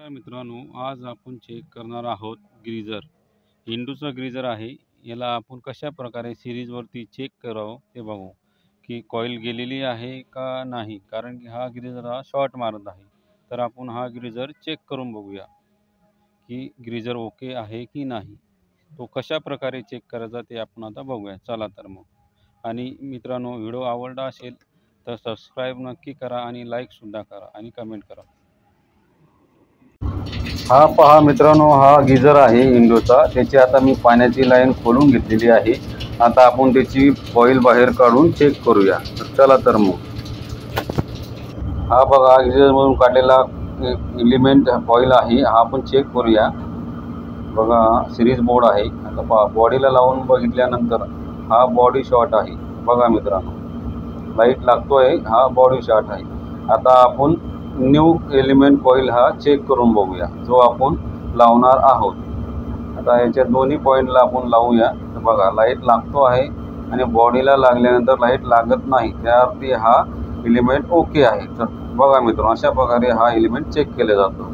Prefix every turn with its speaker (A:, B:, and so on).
A: नमस्कार मित्रांनो, आज आपण चेक करणार आहोत ग्रीजर. इंडूचा ग्रीजर आहे. याला आपण कशा प्रकारे सिरीजवरती चेक करावं ते बघू की कॉईल गेलेली आहे का नाही, कारण की हा ग्रीजर शॉर्ट मारत आहे. तर आपण हा ग्रीजर चेक करून बघूया की ग्रीजर ओके आहे की नाही. तो कशा प्रकारे चेक करायचा ते आपण आता बघूया. चला तर मग. आणि मित्रांनो, व्हिडिओ आवडला असेल तर सबस्क्राईब नक्की करा आणि लाईकसुद्धा करा आणि कमेंट करा. हा पहा मित्रांनो, हा गिझर आहे इंडोचा. त्याची आता मी पाण्याची लाईन खोलून घेतलेली आहे. आता आपण त्याची कॉईल बाहेर काढून चेक करूया. चला तर मग. हा बघा, गिझरमधून काढलेला एलिमेंट कॉईल आहे. हा आपण चेक करूया. बघा, सिरीज बोर्ड आहे. आता पहा, बॉडीला लावून बघितल्यानंतर हा बॉडी शॉर्ट आहे. बघा मित्रांनो, लाईट लागतोय, हा बॉडी शॉर्ट आहे. आता आपण न्यू एलिमेंट कॉईल हा चेक करून बघूया, जो आपण लावणार आहोत. आता याच्या दोन्ही पॉईंटला आपण लावूया. तर बघा, लाईट लागतो आहे आणि बॉडीला लागल्यानंतर लाईट लागत नाही, त्यावरती हा एलिमेंट ओके आहे. तर बघा मित्रांनो, अशा प्रकारे हा एलिमेंट चेक केला जातो.